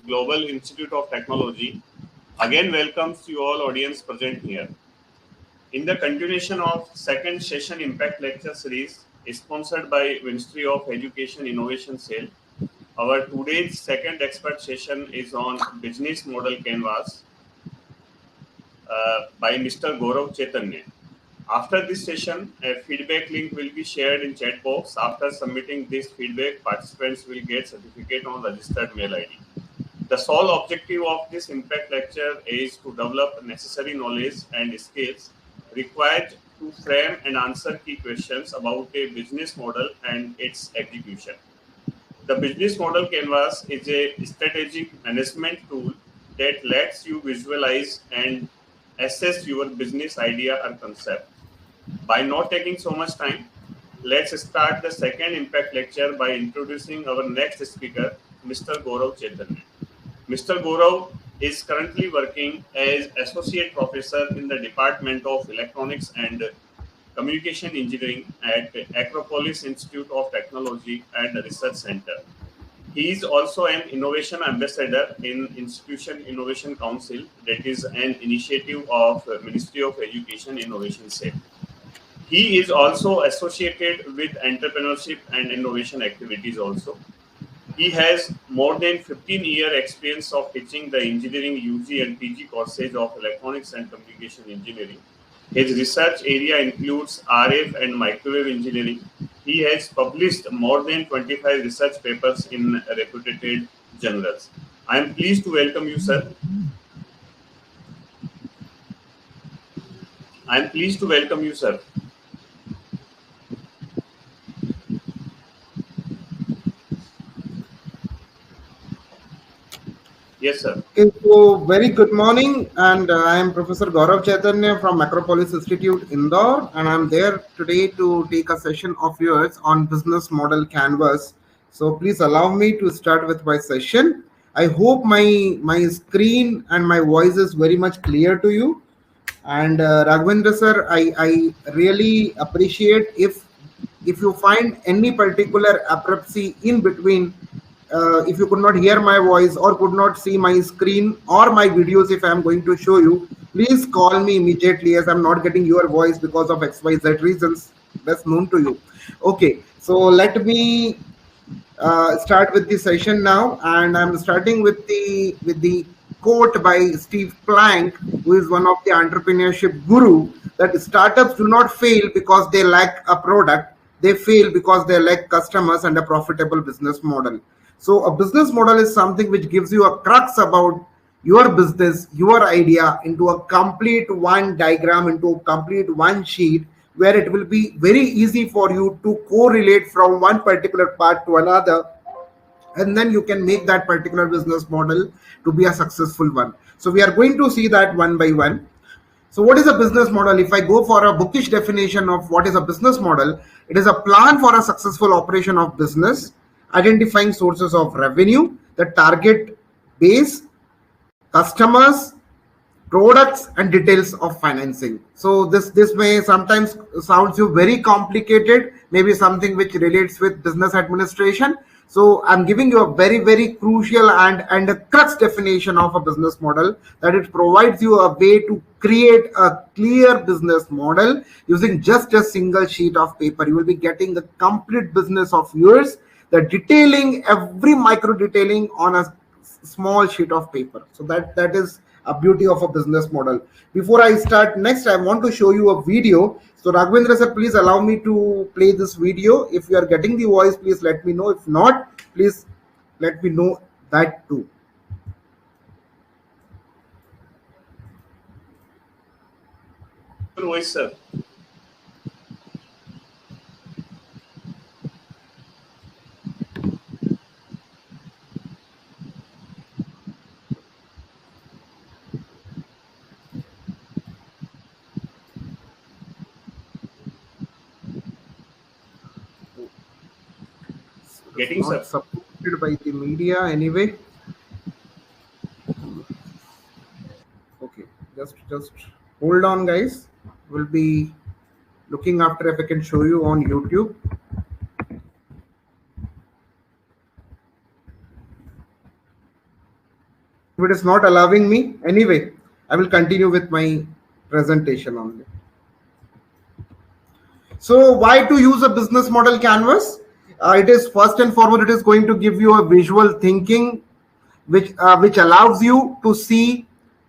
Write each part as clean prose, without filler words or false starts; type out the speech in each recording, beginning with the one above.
Global Institute of Technology, again welcomes you all audience present here. In the continuation of second session impact lecture series sponsored by Ministry of Education Innovation Cell, our today's second expert session is on business model canvas by Mr. Gaurav Chaitanya. After this session, a feedback link will be shared in chat box. After submitting this feedback, participants will get certificate on registered mail ID. The sole objective of this impact lecture is to develop necessary knowledge and skills required to frame and answer key questions about a business model and its execution. The business model canvas is a strategic management tool that lets you visualize and assess your business idea or concept. By not taking so much time, let's start the second impact lecture by introducing our next speaker, Mr. Gaurav Chaitanya. Mr. Gaurav is currently working as Associate Professor in the Department of Electronics and Communication Engineering at Acropolis Institute of Technology and Research Center. He is also an Innovation Ambassador in Institution Innovation Council, that is an initiative of Ministry of Education Innovation Cell. He is also associated with entrepreneurship and innovation activities also. He has more than 15-year experience of teaching the engineering UG and PG courses of electronics and communication engineering. His research area includes RF and microwave engineering. He has published more than 25 research papers in reputed journals. I am pleased to welcome you, sir. Yes, sir. Okay, so very good morning, and I am Professor Gaurav Chaitanya from Acropolis Institute, Indore, and I'm there today to take a session of yours on business model canvas. So please allow me to start with my session. I hope my screen and my voice is very much clear to you. And Raghavendra sir, I really appreciate if you find any particular abruptcy in between. If you could not hear my voice or could not see my screen or my videos, if I am going to show you, please call me immediately, as I'm not getting your voice because of XYZ reasons best known to you. Okay, so let me start with the session now, and I'm starting with the quote by Steve Plank, who is one of the entrepreneurship guru, that startups do not fail because they lack a product, they fail because they lack customers and a profitable business model. So a business model is something which gives you a crux about your business, your idea, into a complete one diagram, into a complete one sheet, where it will be very easy for you to correlate from one particular part to another, and then you can make that particular business model to be a successful one. So we are going to see that one by one. So what is a business model? If I go for a bookish definition of what is a business model, it is a plan for a successful operation of business, identifying sources of revenue, the target base, customers, products, and details of financing. So this may sometimes sounds you very complicated, maybe something which relates with business administration. So I'm giving you a very crucial and a crux definition of a business model, that it provides you a way to create a clear business model using just a single sheet of paper. You will be getting the complete business of yours, the detailing, every micro detailing on a small sheet of paper. So that is a beauty of a business model. Before I start next, I want to show you a video. So Raghavendra sir, please allow me to play this video. If you are getting the voice, please let me know. If not, please let me know that too. Your voice, sir. Getting not supported by the media anyway. Okay, just hold on, guys. We'll be looking after if I can show you on YouTube. If it is not allowing me, anyway, I will continue with my presentation only. So why to use a business model canvas? It is first and foremost, it is going to give you a visual thinking, which allows you to see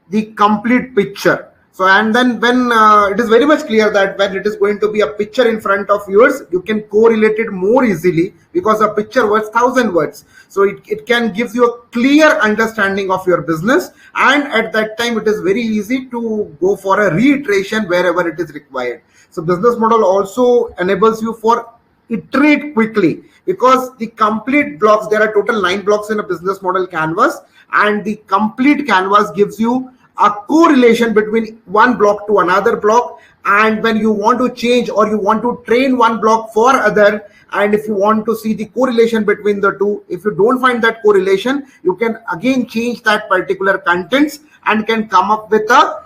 the complete picture. So and then when it is very much clear that when it is going to be a picture in front of yours, you can correlate it more easily, because a picture words 1,000 words. So it can give you a clear understanding of your business, and at that time it is very easy to go for a reiteration wherever it is required. So business model also enables you for iterate quickly, because the complete blocks, there are total 9 blocks in a business model canvas, and the complete canvas gives you a correlation between one block to another block. And when you want to change or you want to train one block for other, and if you want to see the correlation between the two, if you don't find that correlation, you can again change that particular contents and can come up with a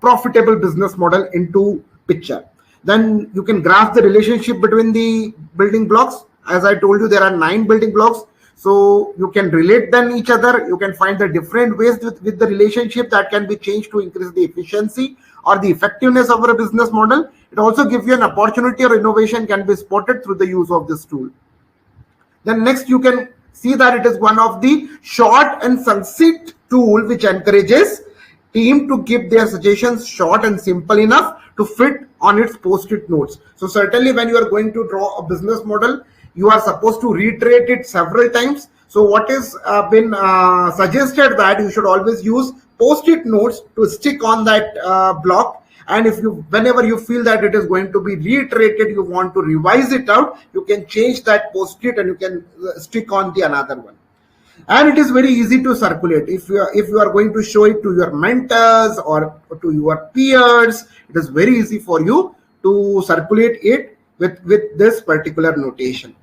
profitable business model into picture. Then you can graph the relationship between the building blocks. As I told you, there are 9 building blocks, so you can relate them each other. You can find the different ways with the relationship that can be changed to increase the efficiency or the effectiveness of a business model. It also gives you an opportunity or innovation can be spotted through the use of this tool. Then next, you can see that it is one of the short and succinct tool which encourages team to give their suggestions short and simple enough to fit on its post-it notes. So certainly when you are going to draw a business model, you are supposed to reiterate it several times. So what is been suggested that you should always use post-it notes to stick on that block. And if you, whenever you feel that it is going to be reiterated, you want to revise it out, you can change that post-it and you can stick on the another one. And it is very easy to circulate. If you are going to show it to your mentors or to your peers, it is very easy for you to circulate it with this particular notation.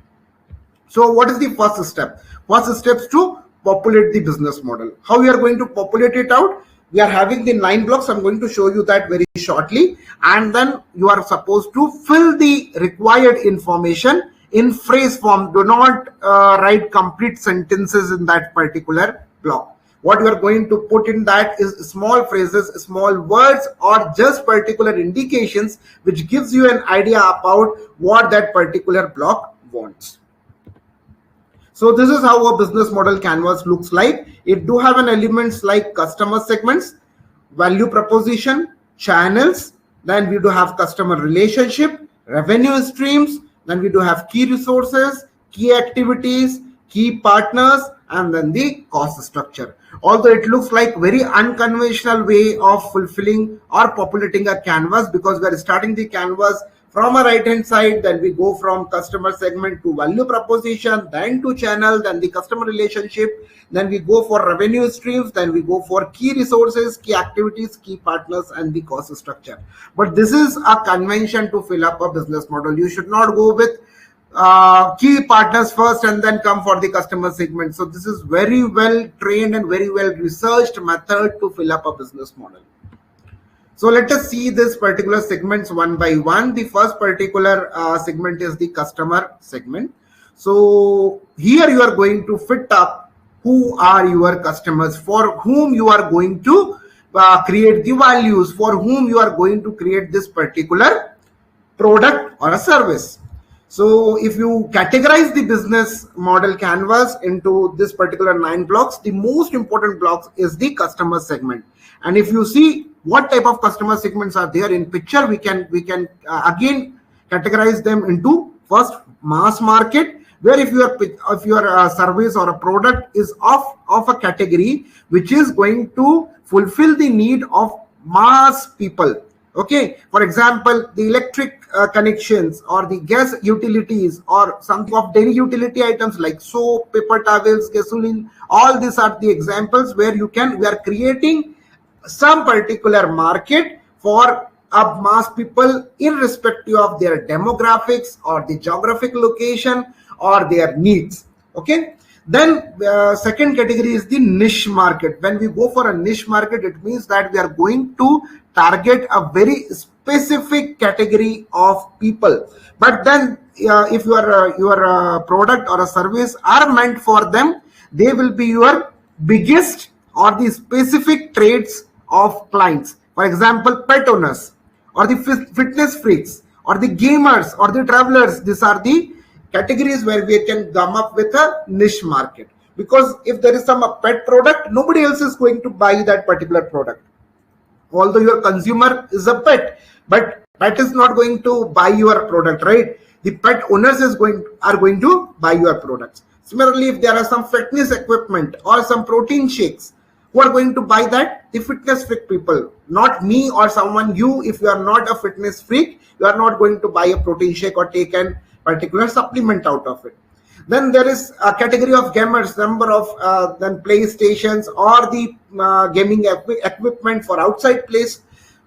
So what is the first step? First step is to populate the business model. How we are going to populate it out? We are having the 9 blocks. I'm going to show you that very shortly. And then you are supposed to fill the required information in phrase form. Do not write complete sentences in that particular block. What you are going to put in that is small phrases, small words, or just particular indications which gives you an idea about what that particular block wants. So this is how a business model canvas looks like. It do have an elements like customer segments, value proposition, channels. Then we do have customer relationship, revenue streams. Then we do have key resources, key activities, key partners, and then the cost structure. Although it looks like very unconventional way of fulfilling or populating a canvas, because we are starting the canvas from a right hand side, then we go from customer segment to value proposition, then to channel, then the customer relationship, then we go for revenue streams, then we go for key resources, key activities, key partners, and the cost structure. But this is a convention to fill up a business model. You should not go with key partners first and then come for the customer segment. So this is very well trained and very well researched method to fill up a business model. So let us see this particular segments one by one. The first particular segment is the customer segment. So here you are going to fit up who are your customers, for whom you are going to create the values, for whom you are going to create this particular product or a service. So if you categorize the business model canvas into this particular 9 blocks, the most important blocks is the customer segment. And if you see what type of customer segments are there in picture, we can again categorize them into first mass market, where if your service or a product is of a category which is going to fulfill the need of mass people. Okay, for example, the electric connections or the gas utilities or some of daily utility items like soap, paper towels, gasoline, all these are the examples where we are creating some particular market for mass people irrespective of their demographics or the geographic location or their needs. Okay, then second category is the niche market. When we go for a niche market, it means that we are going to target a very specific category of people. But then if your product or a service are meant for them, they will be your biggest or the specific traits of clients. For example, pet owners or the fitness freaks or the gamers or the travelers. These are the categories where we can come up with a niche market, because if there is some pet product, nobody else is going to buy that particular product. Although your consumer is a pet, but pet is not going to buy your product, right? The pet owners are going to buy your products. Similarly, if there are some fitness equipment or some protein shakes, who are going to buy that? The fitness freak people, not me or someone. You, if you are not a fitness freak, you are not going to buy a protein shake or take a particular supplement out of it. Then there is a category of gamers, number of then playstations or the gaming equipment for outside place.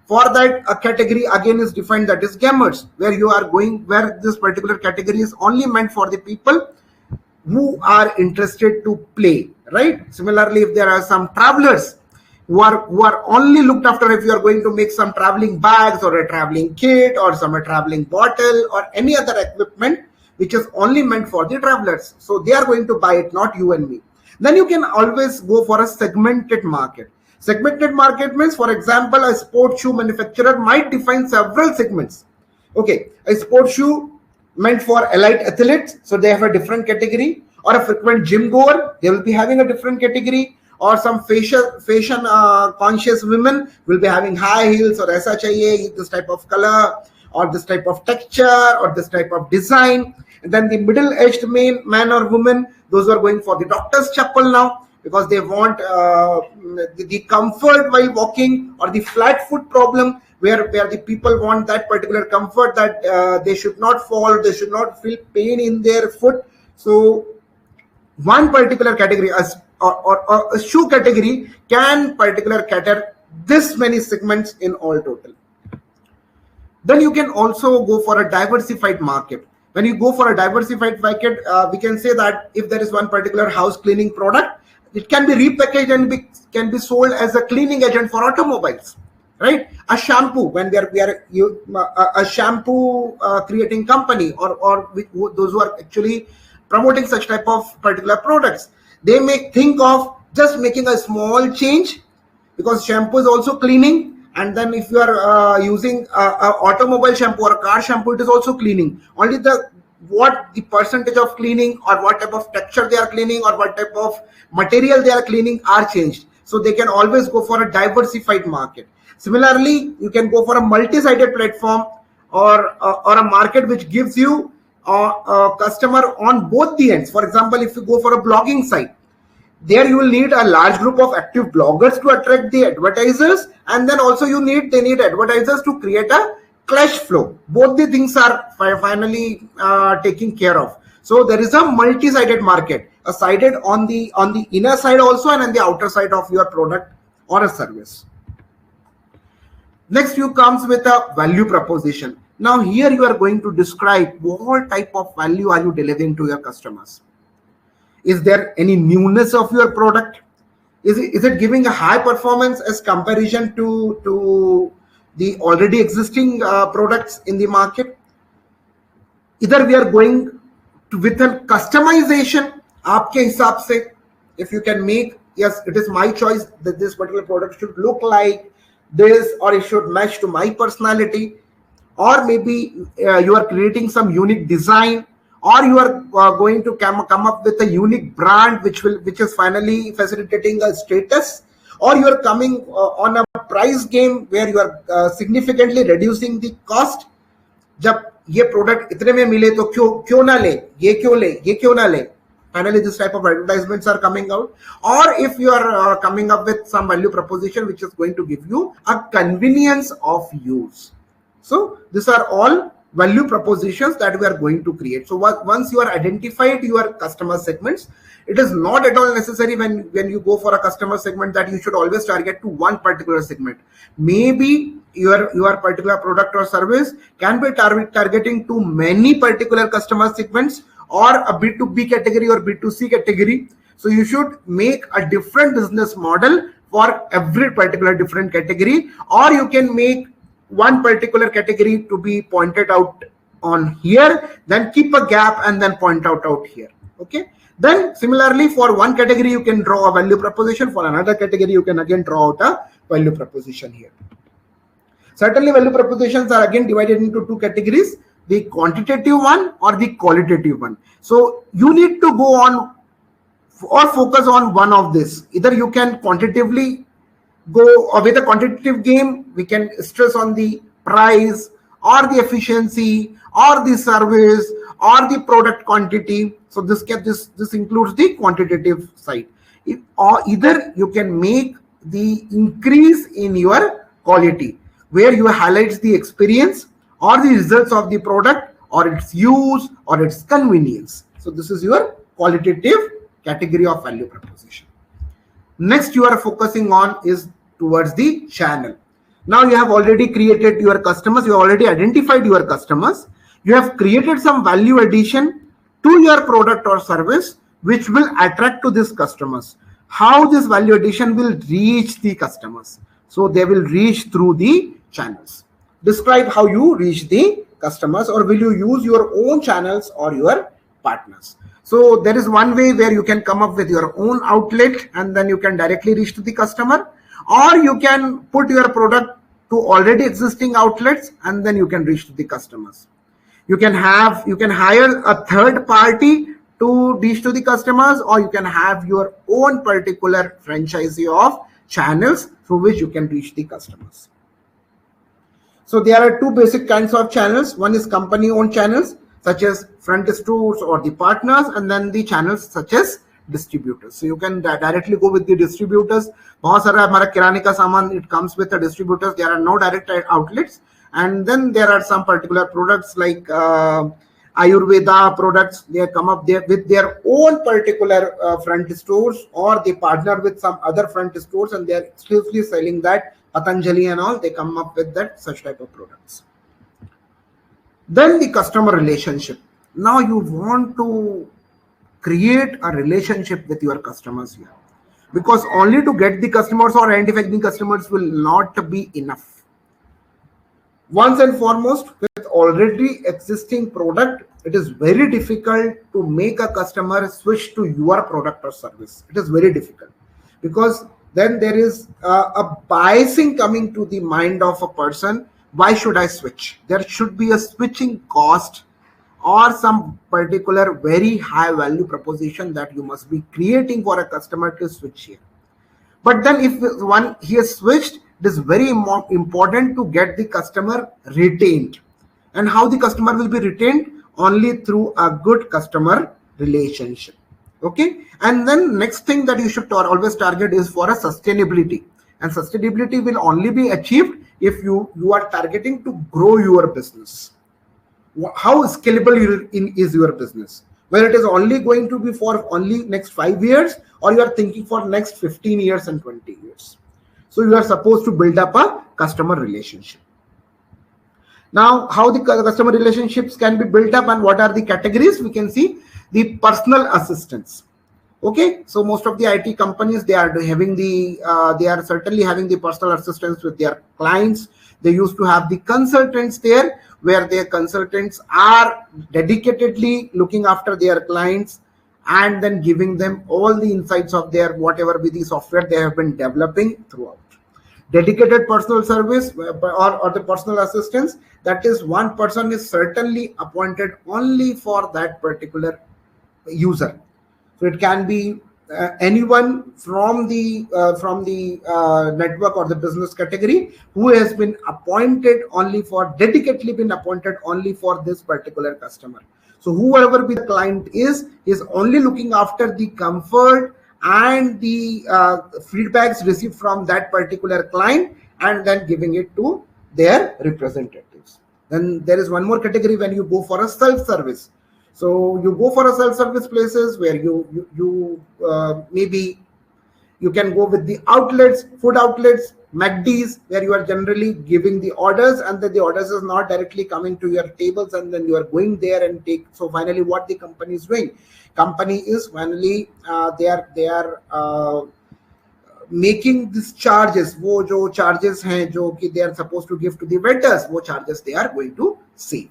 For that, a category again is defined, that is gamers, where you are going, where this particular category is only meant for the people who are interested to play, right? Similarly, if there are some travelers who are only looked after, if you are going to make some traveling bags or a traveling kit or some traveling bottle or any other equipment which is only meant for the travelers, so they are going to buy it, not you and me. Then you can always go for a segmented market. Segmented market means, for example, a sports shoe manufacturer might define several segments. Okay, a sports shoe meant for elite athletes, so they have a different category, or a frequent gym goer, they will be having a different category, or some fashion conscious women will be having high heels or aisa chahiye, this type of color or this type of texture or this type of design. And then the middle-aged man or woman, those are going for the doctor's chapel now, because they want the comfort while walking, or the flat foot problem, where the people want that particular comfort, that they should not fall, they should not feel pain in their foot. So one particular category, or a shoe category, can particular cater this many segments in all total. Then you can also go for a diversified market. When you go for a diversified market, we can say that if there is one particular house cleaning product, it can be repackaged and can be sold as a cleaning agent for automobiles, right? A shampoo, when we are a shampoo creating company, or those who are actually promoting such type of particular products, they may think of just making a small change, because shampoo is also cleaning. And then if you are using a automobile shampoo or a car shampoo, it is also cleaning. Only what the percentage of cleaning, or what type of texture they are cleaning, or what type of material they are cleaning are changed. So they can always go for a diversified market. Similarly, you can go for a multi-sided platform, or a market which gives you a customer on both the ends. For example, if you go for a blogging site, there you will need a large group of active bloggers to attract the advertisers, and then also they need advertisers to create a cash flow. Both the things are finally taken care of. So there is a multi-sided market, a sided on the inner side also, and on the outer side of your product or a service. Next, you comes with a value proposition. Now here you are going to describe what type of value are you delivering to your customers. Is there any newness of your product? Is it giving a high performance as comparison to the already existing products in the market? Either we are going with a customization, aapke hisab se, if you can make, yes, it is my choice that this particular product should look like this, or it should match to my personality, or maybe you are creating some unique design, or you are going to come up with a unique brand which is finally facilitating a status, or you are coming on a price game where you are significantly reducing the cost. जब ये product इतने में मिले तो क्यों ना ले, ये क्यों ना ले. Finally, this type of advertisements are coming out. Or if you are coming up with some value proposition which is going to give you a convenience of use. So these are all value propositions that we are going to create. So once you are identified your customer segments, it is not at all necessary when you go for a customer segment that you should always target to one particular segment. Maybe your particular product or service can be targeting to many particular customer segments, or a B2B category or B2C category. So you should make a different business model for every particular different category, or you can make one particular category to be pointed out on here, then keep a gap and then point out here. Okay. Then similarly, for one category you can draw a value proposition, for another category you can again draw out a value proposition here. Certainly value propositions are again divided into two categories, the quantitative one or the qualitative one. So you need to go on or focus on one of this. Either you can quantitatively go with a quantitative game, we can stress on the price or the efficiency or the service or the product quantity. So this includes the quantitative side. Or either you can make the increase in your quality, where you highlight the experience or the results of the product or its use or its convenience. So this is your qualitative category of value proposition. Next you are focusing on is towards the channel. Now you have already created your customers, you have already identified your customers, you have created some value addition to your product or service which will attract to these customers. How this value addition will reach the customers? So they will reach through the channels. Describe how you reach the customers, or will you use your own channels or your partners? So there is one way where you can come up with your own outlet and then you can directly reach to the customer, or you can put your product to already existing outlets and then you can reach to the customers. You can hire a third party to reach to the customers, or you can have your own particular franchisee of channels through which you can reach the customers. So there are two basic kinds of channels. One is company owned channels such as front stores or the partners, and then the channels such as distributors. So you can directly go with the distributors. बहुत सारा हमारा किराने का सामान it comes with the distributors. There are no direct outlets, and then there are some particular products like Ayurveda products. They come up there with their own particular front stores, or they partner with some other front stores and they are exclusively selling that. Patanjali and all, they come up with that such type of products. Then the customer relationship. Now you want to create a relationship with your customers here, because only to get the customers or identifying the customers will not be enough. Once and foremost, with already existing product, it is very difficult to make a customer switch to your product or service. It is very difficult, because then there is a biasing coming to the mind of a person. Why should I switch? There should be a switching cost or some particular very high value proposition that you must be creating for a customer to switch here. But then if he has switched, it is very important to get the customer retained. And how the customer will be retained? Only through a good customer relationship. Okay. And then next thing that you should always target is for a sustainability. And sustainability will only be achieved if you are targeting to grow your business. How scalable is your business? Whether it is only going to be for only next 5 years, or you are thinking for next 15 years and 20 years. So you are supposed to build up a customer relationship. Now, how the customer relationships can be built up and what are the categories? We can see the personal assistance. Okay, so most of the IT companies, they are certainly having the personal assistance with their clients. They used to have the consultants there, where their consultants are dedicatedly looking after their clients and then giving them all the insights of their whatever be the software they have been developing throughout. Dedicated personal service or the personal assistance, that is one person is certainly appointed only for that particular user. So it can be anyone from the network or the business category who has been appointed only for, dedicatedly been appointed only for this particular customer. So whoever the client is only looking after the comfort and the feedbacks received from that particular client and then giving it to their representatives. Then there is one more category when you go for a self-service. So you go for a self-service places where you maybe you can go with the outlets, food outlets, McD's, where you are generally giving the orders and then the orders is not directly coming to your tables and then you are going there and take. So finally what the company is doing? Company is finally they are making these charges. वो जो charges हैं जो कि they are supposed to give to the vendors, वो charges they are going to save.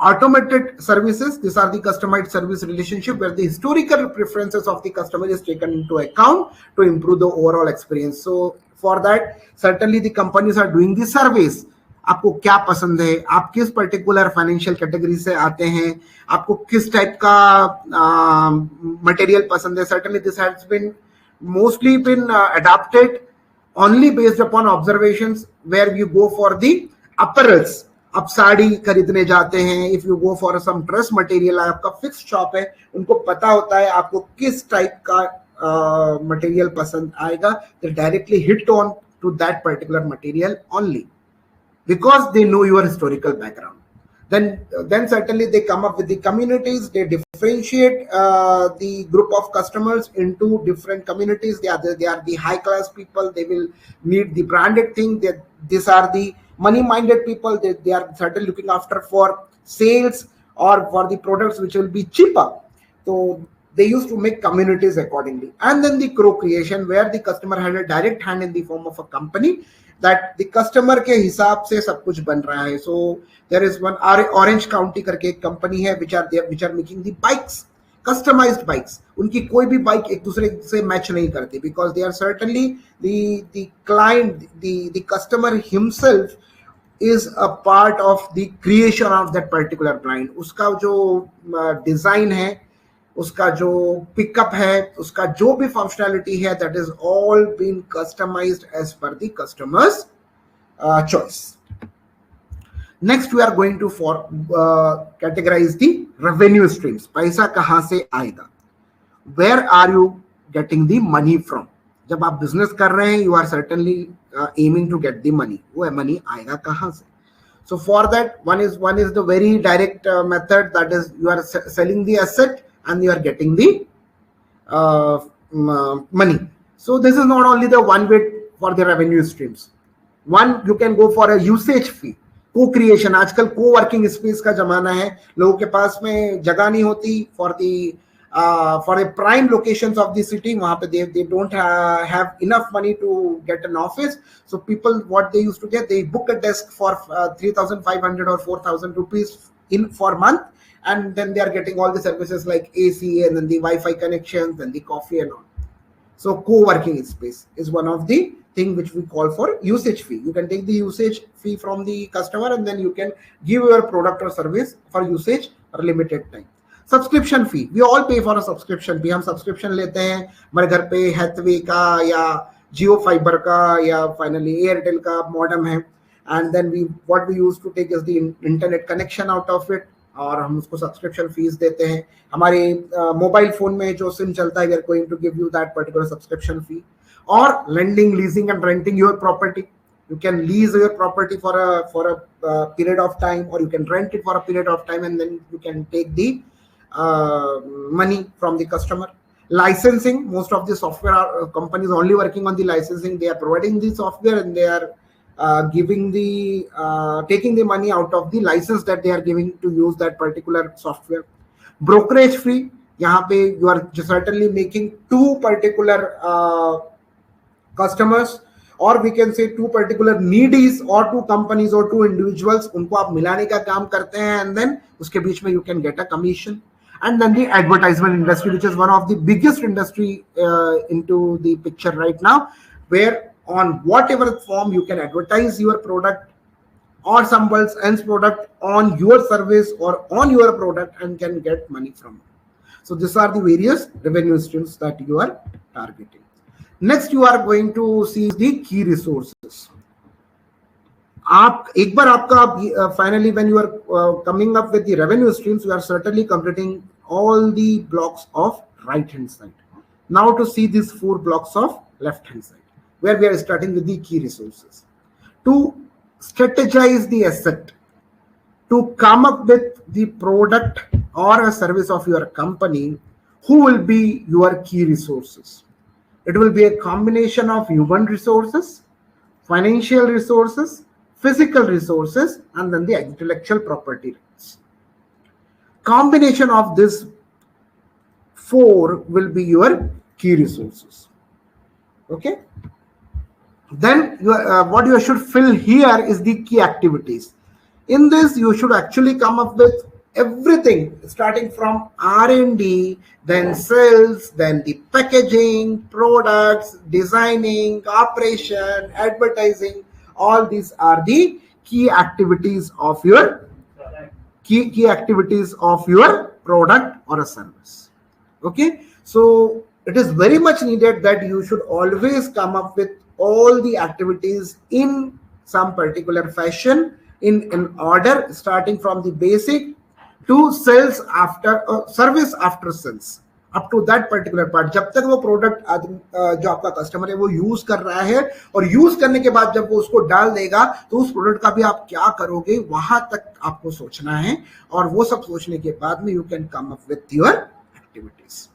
Automated services, these are the customized service relationship where the historical preferences of the customer is taken into account to improve the overall experience. So for that, certainly the companies are doing the surveys. आपको क्या पसंद है, आप किस particular financial category से आते हैं, आपको किस टाइप का मटेरियल पसंद है. Certainly this has been mostly been adapted only based upon observations where you go for the apparels. आप साड़ी खरीदने जाते हैं, if you go for some dress material, आपका फिक्स शॉप है, उनको पता होता है आपको किस टाइप का मटेरियल पसंद आएगा. They directly hit on to that particular material only because they know your historical background. Then certainly they come up with the communities. They differentiate the group of customers into different communities. They are the high class people. They will need the branded thing. These are the money minded people. They are certainly looking after for sales or for the products which will be cheaper. So they used to make communities accordingly. And then the co-creation where the customer had a direct hand in the form of a company that the customer के हिसाब से सब कुछ बन रहा है. So there is one Orange County करके एक company है which are making the bikes, customized bikes. उनकी कोई भी बाइक एक दूसरे से मैच नहीं करती because they are certainly the client, the customer himself is a part of the creation of that particular brand. उसका जो design है, उसका जो पिकअप है, उसका जो भी फंक्शनैलिटी है, that is all been customised as per the customers choice. Next we are going to for categorise the revenue streams. पैसा कहां से आएगा, where are you getting the money from. जब आप बिजनेस कर रहे हैं, you are certainly aiming to get the money. वो मनी आएगा कहां से? So for that, one is the very direct method, that is you are selling the asset and you are getting the money. So this is not only the one way for the revenue streams. One, you can go for a usage fee. Co-creation, आजकल co-working space का जमाना है, लोगों के पास में जगह नहीं होती for the prime locations of the city. वहाँ पे they don't have enough money to get an office. So people, what they used to get, they book a desk for 3,500 or 4,000 rupees for month, and then they are getting all the services like AC and then the Wi-Fi connections and the coffee and all. So co-working space is one of the thing which we call for usage fee. You can take the usage fee from the customer and then you can give your product or service for usage or limited time. Subscription fee, we all pay for a subscription fee. हम subscription लेते हैं, हमारे घर पे Hathaway का या जियो fiber का या फाइनली एयरटेल का मॉडेम है, and then we what we use to take is the internet connection out of it, और हम उसको सब्सक्रिप्शन फीस देते हैं. हमारे मोबाइल फोन में जो सिम चलता है, we are going to give you that particular subscription fee. और lending, leasing and renting your property. You can lease your property for a period of time, or you can rent it for a period of time, and then you can take the money from the customer. Licensing, most of the software companies only working on the licensing. They are providing the software and they are taking the money out of the license that they are giving to use that particular software. Brokerage fee, यहाँ पे you are certainly making two particular customers, or we can say two particular needies or two companies or two individuals, उनको आप मिलाने का काम करते हैं, and then उसके बीच में you can get a commission. And then the advertisement industry, which is one of the biggest industry into the picture right now, where on whatever form you can advertise your product or someone else's product on your service or on your product and can get money from it. So these are the various revenue streams that you are targeting. Next, you are going to see the key resources. आप एक बार आपका finally when you are coming up with the revenue streams, you are certainly completing all the blocks of right hand side. Now to see these 4 blocks of left hand side, where we are starting with the key resources. To strategize the asset, to come up with the product or a service of your company, who will be your key resources? It will be a combination of human resources, financial resources, physical resources, and then the intellectual property rights. Combination of this 4 will be your key resources. Okay. Then what you should fill here is the key activities. In this, you should actually come up with everything starting from R&D, then sales, then the packaging, products, designing, operation, advertising. All these are the key activities of your key activities of your product or a service. Okay, so it is very much needed that you should always come up with all the activities in some particular fashion, in order, starting from the basic to sales after service after sales, up to that particular part, जब तक वो product जो आपका customer है वो use कर रहा है, और यूज करने के बाद जब वो उसको डाल देगा तो उस प्रोडक्ट का भी आप क्या करोगे वहां तक आपको सोचना है, और वो सब सोचने के बाद में you can come up with your activities.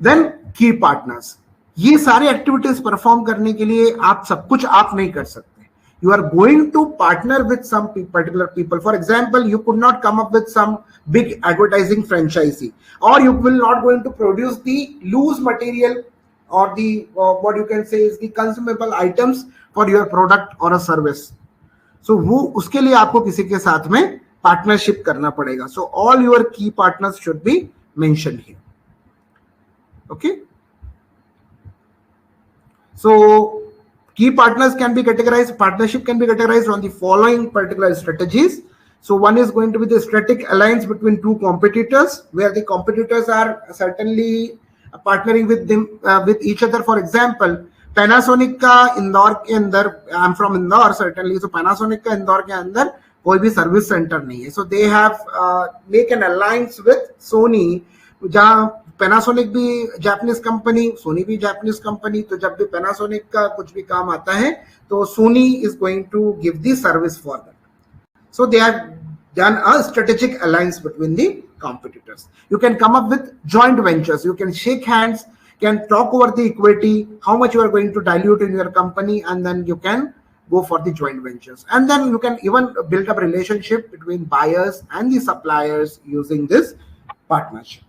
Then key partners, ये सारे एक्टिविटीज परफॉर्म करने के लिए आप सब कुछ आप नहीं कर सकते. You are going to partner with some particular people. For example, you could not come up with some big advertising franchisee, or you will not going to produce the loose material or the what you can say is the consumable items for your product or a service. So वो उसके लिए आपको किसी के साथ में partnership करना पड़ेगा. So all your key partners should be mentioned here. Okay. So key partners can be categorized, partnership can be categorized on the following particular strategies. So one is going to be the strategic alliance between two competitors, where the competitors are certainly partnering with them with each other. For example, Panasonic का इंदौर के अंदर, I am from Indore certainly, so Panasonic का इंदौर के अंदर कोई भी service centre नहीं है. So they have make an alliance with Sony, जहाँ पैनासोनिक भी जापानीज कंपनी, सोनी भी जापानीज कंपनी, तो जब भी पैनासोनिक का कुछ भी काम आता है तो Sony is going to give the service for that. So they have done a strategic alliance between the competitors. You can come up with joint ventures. You can shake hands, can talk over the equity, how much you are going to dilute in your company, and then you can go for the joint ventures. And then you can even build up relationship between buyers and the suppliers using this partnership.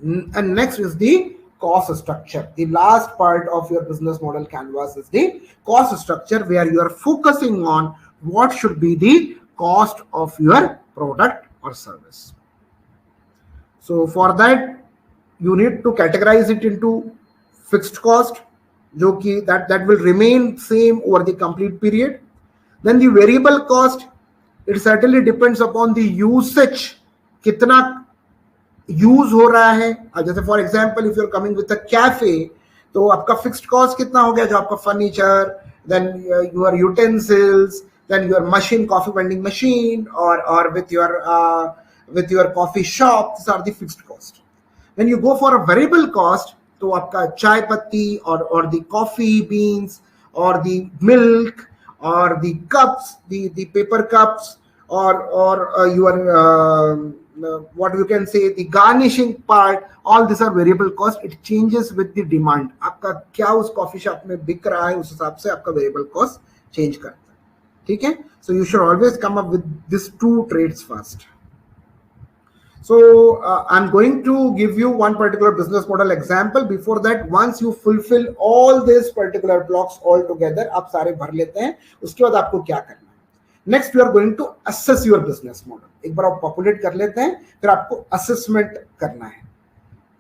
And next is the cost structure. The last part of your business model canvas is the cost structure, where you are focusing on what should be the cost of your product or service. So for that you need to categorize it into fixed cost, जो कि that will remain same over the complete period. Then the variable cost, it certainly depends upon the usage, कितना use हो रहा है. जैसे for example if you are coming with a cafe, तो आपका fixed cost कितना हो गया, जो आपका furniture, then your utensils, then your machine, coffee vending machine, और with your coffee shop, these are the fixed cost. When you go for a variable cost, तो आपका चाय पत्ती और the coffee beans or the milk or the cups, the paper cups, or your what you can say, the garnishing part, all these are variable cost. It changes with the demand. आपका क्या उस coffee shop में बिक रहा है, उस हिसाब से आपका वेरिएबल कॉस्ट चेंज करता है. ठीक है. So you should always come up with these two traits first. So I'm going to give you one particular business model example. Before that, once you fulfill all these particular blocks all together, आप सारे भर लेते हैं, उसके बाद आपको क्या करना है. Next you are going to assess your business model. एक बार आप पॉपुलेट कर लेते हैं, फिर आपको असेसमेंट करना है.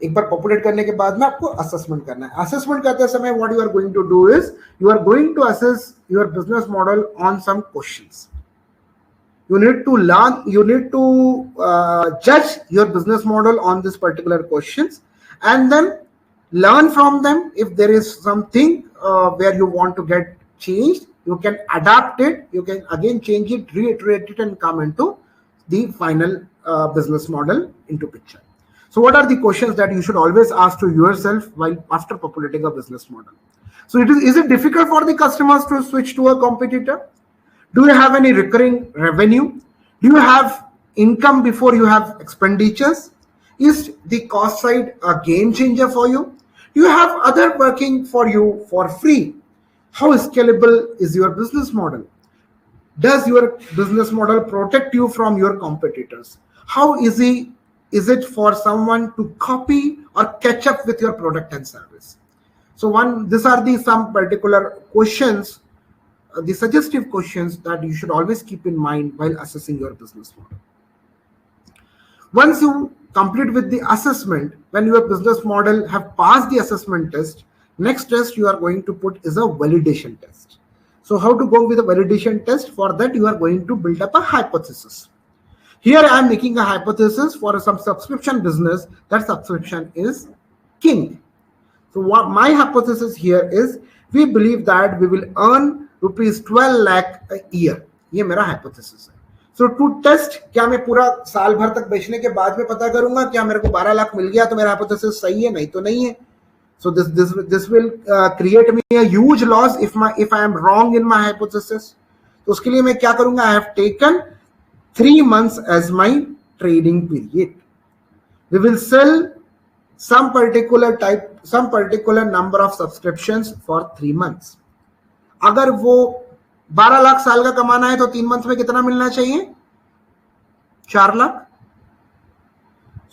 एक बार पॉपुलेट करने के बाद में आपको असेसमेंट करना है. असेसमेंट करते समय what you are going to do is you are going to assess your business model on some questions. You need to learn, you need to judge your business model on this particular questions, and then learn from them. If there is something where you want to get changed, you can adapt it, you can again change it, reiterate it, and come into the final business model into picture. So what are the questions that you should always ask to yourself while after populating a business model? So is it difficult for the customers to switch to a competitor? Do you have any recurring revenue? Do you have income before you have expenditures? Is the cost side a game changer for you? Do you have other working for you for free? How scalable is your business model? Does your business model protect you from your competitors? How easy is it for someone to copy or catch up with your product and service? So these are some particular questions the suggestive questions that you should always keep in mind while assessing your business model. Once you complete with the assessment, when your business model have passed the assessment test, next test you are going to put is a validation test. So how to go with a validation test? For that, you are going to build up a hypothesis. Here I am making a hypothesis for some subscription business. That subscription is king. So what my hypothesis here is, we believe that we will earn rupees 12 lakh a year. ये मेरा hypothesis है. So to test, क्या मैं पूरा साल भर तक बेचने के बाद में पता करूंगा क्या मेरे को 12 लाख मिल गया तो मेरा hypothesis सही है, नहीं तो नहीं है. So this will create me a huge loss if I am wrong in my hypothesis. तो उसके लिए मैं क्या करूंगा? I have taken 3 months as my trading period. We will sell some particular number of subscriptions for 3 months. अगर वो 12 लाख साल का कमाना है तो 3 मंथ में कितना मिलना चाहिए? 4 लाख.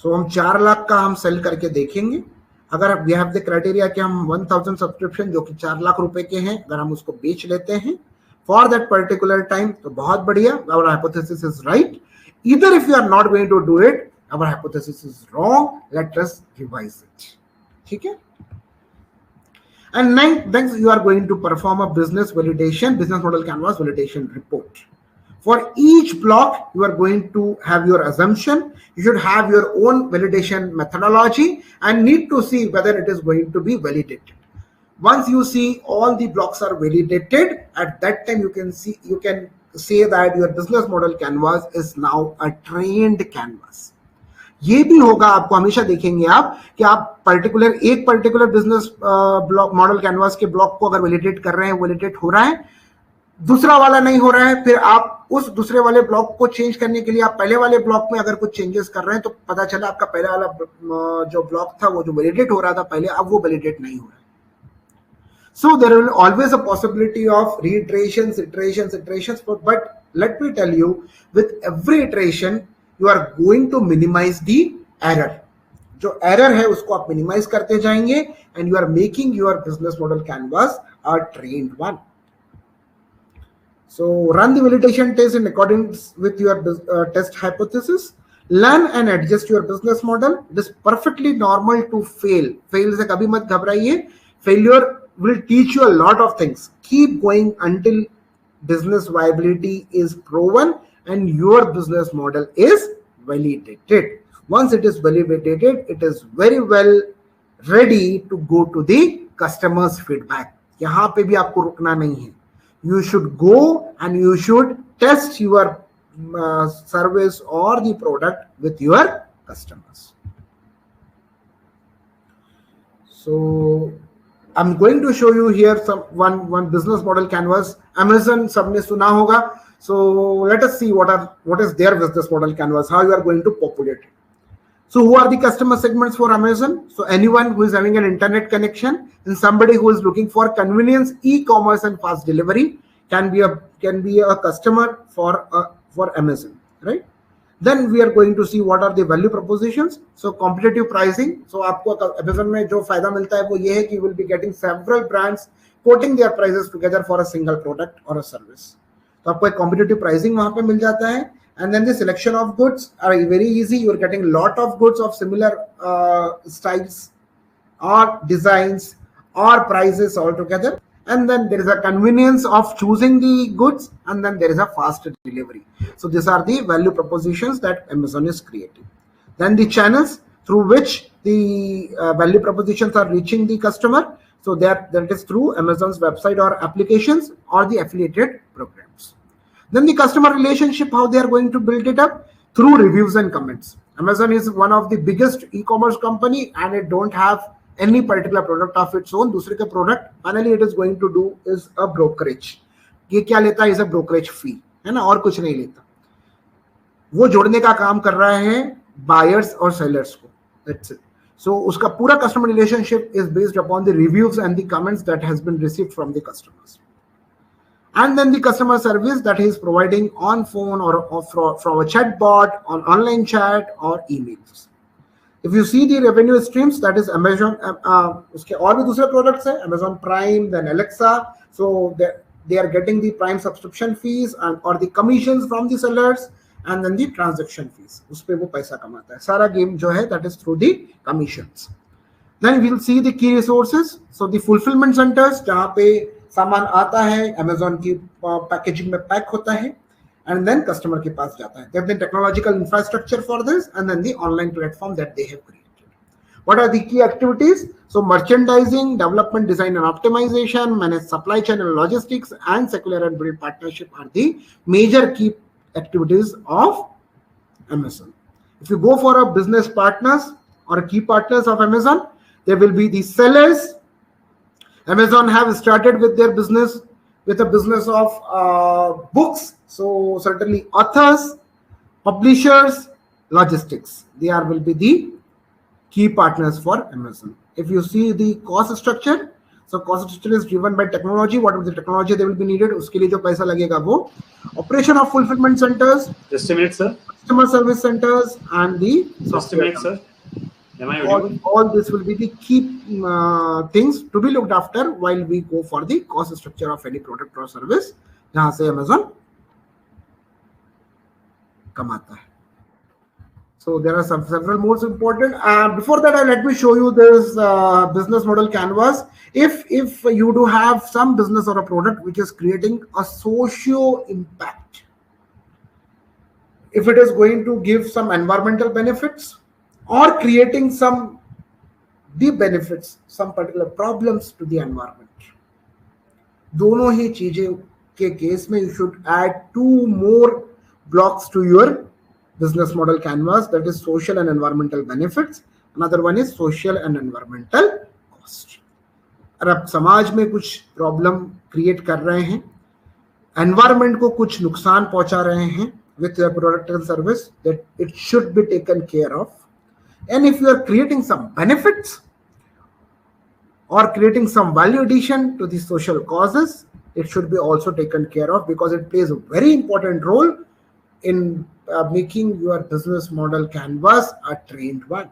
सो हम 4 लाख का हम सेल करके देखेंगे. अगर वी हैव द क्राइटेरिया कि हम 1000 सब्सक्रिप्शन जो कि 4 लाख रुपए के हैं, अगर हम उसको बेच लेते हैं फॉर दैट पर्टिकुलर टाइम, तो बहुत बढ़िया, our hypothesis is right. Either if you are not going to do it, our hypothesis is wrong, let us revise it. ठीक है. And then you are going to perform a business model canvas validation report. For each block, you are going to have your assumption. You should have your own validation methodology and need to see whether it is going to be validated. Once you see all the blocks are validated, at that time you can say that your business model canvas is now a trained canvas. ये भी होगा, आपको हमेशा देखेंगे आप कि आप एक particular business block model canvas के ब्लॉक को अगर वैलिडेट कर रहे हैं, वैलिडेट हो रहा है, दूसरा वाला नहीं हो रहा है, फिर आप उस दूसरे वाले ब्लॉक को चेंज करने के लिए आप पहले वाले ब्लॉक में अगर कुछ चेंजेस कर रहे हैं तो पता चला आपका पहले वाला जो ब्लॉक था वो जो वैलिडेट हो रहा था पहले, अब वो वैलिडेट नहीं हो रहा है. So there will always a possibility of reiterations, iterations, but let me tell you, with every iteration you are going to minimize the error. जो error है उसको आप minimize करते जाएंगे and you are making your business model canvas a trained one. So run the validation test in accordance with your test hypothesis. Learn and adjust your business model. It is perfectly normal to fail. Fail से कभी मत घबराइए. Failure will teach you a lot of things. Keep going until business viability is proven and your business model is validated. Once it is validated, it is very well ready to go to the customer's feedback. यहाँ पे भी आपको रुकना नहीं है. You should go and you should test your service or the product with your customers. So I'm going to show you here one business model canvas. Amazon सबने सुना होगा. So let us see what is their business model canvas, how you are going to populate it. So who are the customer segments for Amazon? So anyone who is having an internet connection and somebody who is looking for convenience, e-commerce and fast delivery can be a customer for Amazon, right? Then we are going to see what are the value propositions. So competitive pricing. So आपको Amazon में जो फायदा मिलता है वो ये है कि you will be getting several brands quoting their prices together for a single product or a service. तो आपको एक कॉम्पिटिटिव प्राइसिंग वहां पे मिल जाता है. And then the selection of goods are very easy. You are getting lot of goods of similar styles और designs और prices all together. And then there is a convenience of choosing the goods, and then there is a fast delivery. So these are the value propositions that Amazon is creating. Then the channels through which the value propositions are reaching the customer. So that is through Amazon's website or applications or the affiliated programs. Then the customer relationship, how they are going to build it up through reviews and comments. Amazon is one of the biggest e-commerce company and it don't have any particular product of its own. दूसरे का product finally it is going to do is a brokerage. ये क्या लेता है? is a brokerage fee, है ना, और कुछ नहीं लेता. वो जोड़ने का काम कर रहा है buyers और sellers को. That's it. So उसका पूरा customer relationship is based upon the reviews and the comments that has been received from the customers. And then the customer service that he is providing on phone or from a chat bot, on online chat or emails. If you see the revenue streams, that is Amazon, उसके और भी दूसरे products हैं, Amazon Prime, then Alexa. So they are getting the prime subscription fees and or the commissions from the sellers and then the transaction fees. उस पे वो पैसा कमाता है. सारा game जो है that is through the commissions. Then we'll see the key resources. So the fulfillment centers जहाँ पे सामान आता है Amazon की packaging में पैक होता है and then customer के पास जाता है. They have the technological infrastructure for this and then the online platform that they have created. What are the key activities? So merchandising, development, design and optimization, manage supply chain and logistics, and secular and build partnership are the major key activities of Amazon. If you go for a business partners or a key partners of Amazon, there will be the sellers. Amazon have started with their business with a business of books. So certainly authors, publishers, logistics. They will be the key partners for Amazon. If you see the cost structure, so cost structure is driven by technology. Whatever the technology they will be needed, उसके लिए जो पैसा लगेगा वो operation of fulfillment centers. Just a minute, sir. Customer service centers and the just a minute, sir. Am I all this will be the key things to be looked after while we go for the cost structure of any product or service जहाँ से Amazon कमाता है. So there are several more important. Before that, let me show you this business model canvas. If you do have some business or a product which is creating a socio impact, if it is going to give some environmental benefits or creating some benefits, some particular problems to the environment, दोनों ही चीजें के case में you should add 2 more blocks to your business model canvas, that is social and environmental benefits. Another one is social and environmental cost. अगर आप समाज में कुछ problem create कर रहे हैं, एनवायरमेंट को कुछ नुकसान पहुंचा रहे हैं with your product and service, that it should be taken care of. And if you are creating some benefits or creating some value addition to the social causes, it should be also taken care of because it plays a very important role in making your business model canvas a trained one.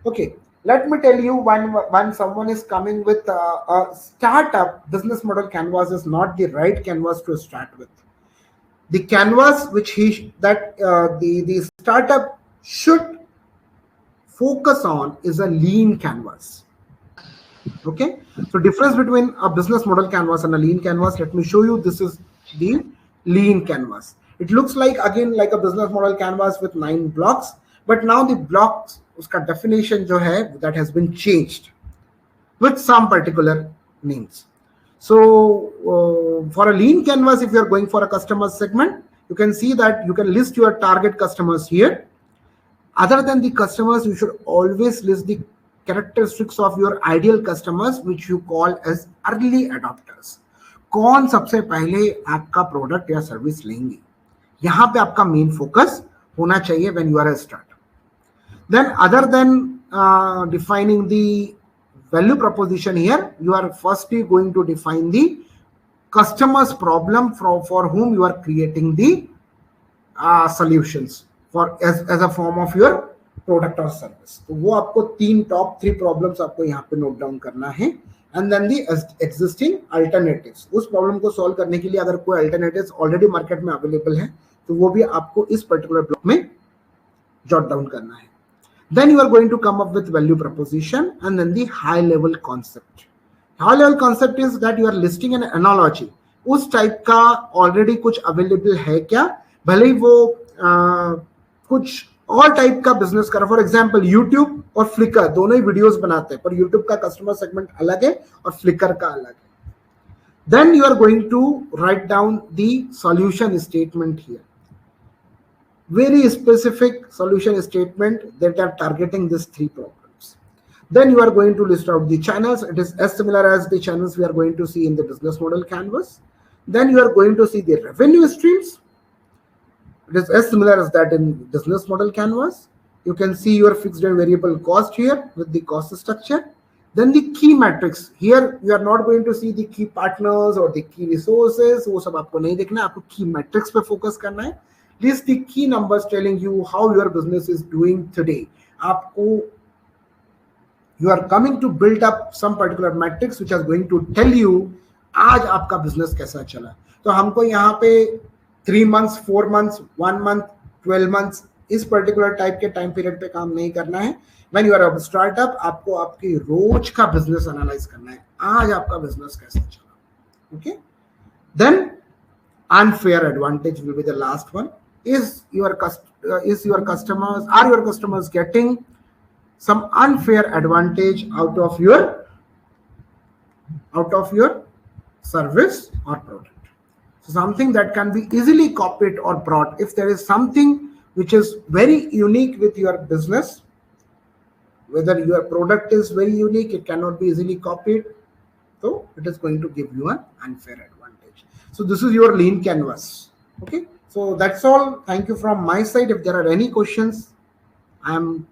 Okay, let me tell you, when someone is coming with a startup, business model canvas is not the right canvas to start with. The canvas which the startup should focus on is a lean canvas. Okay, so difference between a business model canvas and a lean canvas, let me show you. This is the lean canvas. It looks like again like a business model canvas with 9 blocks, but now the blocks, uska definition jo hai, that has been changed with some particular names. So for a lean canvas, if you are going for a customer segment, you can see that you can list your target customers here. Other than the customers, you should always list the characteristics of your ideal customers, which you call as early adopters. कौन सबसे पहले आपका product या service लेंगे, यहाँ पे आपका main focus होना चाहिए when you are a startup. Then other than defining the value proposition here, you are firstly going to define the customer's problem for whom you are creating the solutions for as a form of your product or service. तो वो आपको top 3 problems आपको यहाँ पे note down करना है. And then the existing alternatives. उस problem को सॉल्व करने के लिए अगर कोई alternatives already मार्केट में अवेलेबल है तो वो भी आपको इस पर्टिकुलर ब्लॉक में जॉट डाउन करना है. Then you are going to come up with value proposition and then the high level concept. High level concept is that you are listing an analogy. उस टाइप का already कुछ available है क्या, भले ही वो कुछ और टाइप का बिजनेस कर रहा. फॉर एग्जाम्पल यूट्यूब और फ्लिकर दोनों ही वीडियोस बनाते हैं, पर यूट्यूब का कस्टमर सेगमेंट अलग है और फ्लिकर का अलग है. Then you are going to write down the solution statement here. Very specific solution statement that are targeting these 3 problems. Then you are going to list out the channels. It is as similar as the channels we are going to see in the business model canvas. Then you are going to see the revenue streams. It is as similar as that in business model canvas. You can see your fixed and variable cost here with the cost structure. Then the key metrics. Here you are not going to see the key partners or the key resources. वो सब आपको नहीं देखना है, आपको key metrics पे focus करना है. List the key numbers telling you how your business is doing today. You are coming to build up some particular metrics which are going to tell you आज आपका बिजनेस कैसा चला। तो हमको यहाँ पे 3 months, 4 months, 1 month, 12 months इस particular type के टाइम पीरियड पे काम नहीं करना है। When you are a startup, आपको आपकी रोज का बिजनेस एनालाइज करना है, आज आपका बिजनेस कैसा चला। Okay, then unfair advantage will be the last one. Are your customers getting some unfair advantage out of your service or product? So something that can be easily copied or brought. If there is something which is very unique with your business, whether your product is very unique, it cannot be easily copied, so it is going to give you an unfair advantage. So this is your lean canvas. Okay, so that's all. Thank you from my side. If there are any questions, I am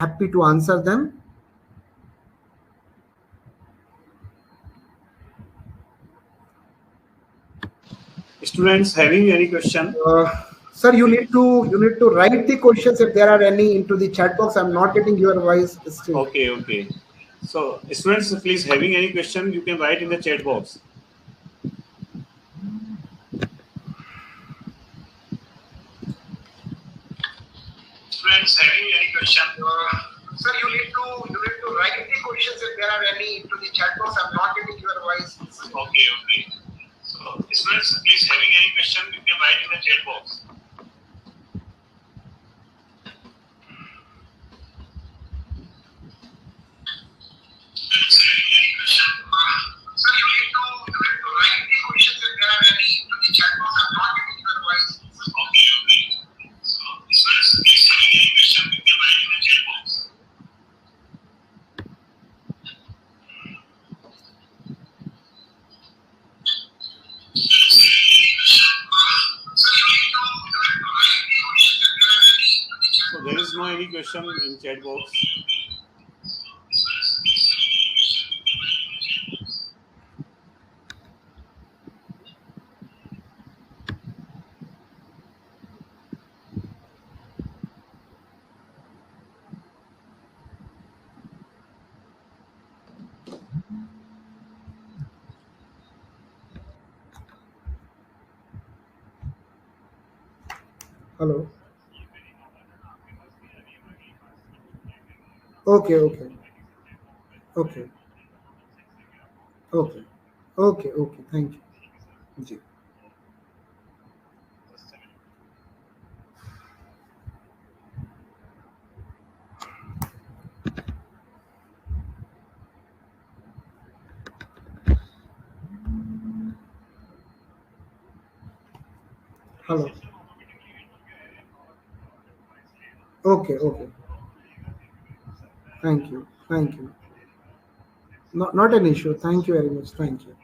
happy to answer them. Students having any question? Sir, you need to write the questions if there are any into the chat box. I'm not getting your voice still. Okay. So students, please having any question, you can write in the chat box. Students having any question? Sir, you need to write the questions if there are any into the chat box. I'm not getting your voice. Okay. So students, please having any question, you can write in the chat box. Students having any question? Sir, you need to write the questions if there are any into the chat box. I'm not getting your voice. Okay. So students, please having any question, you can write in the chat box. Students having any question? Sir, you need to write the questions if there are any into the chat So there is no any question in chat box. Hello. Okay. Okay. Okay. Thank you. जी. Hello. Okay. Thank you. Not an issue. Thank you very much. Thank you.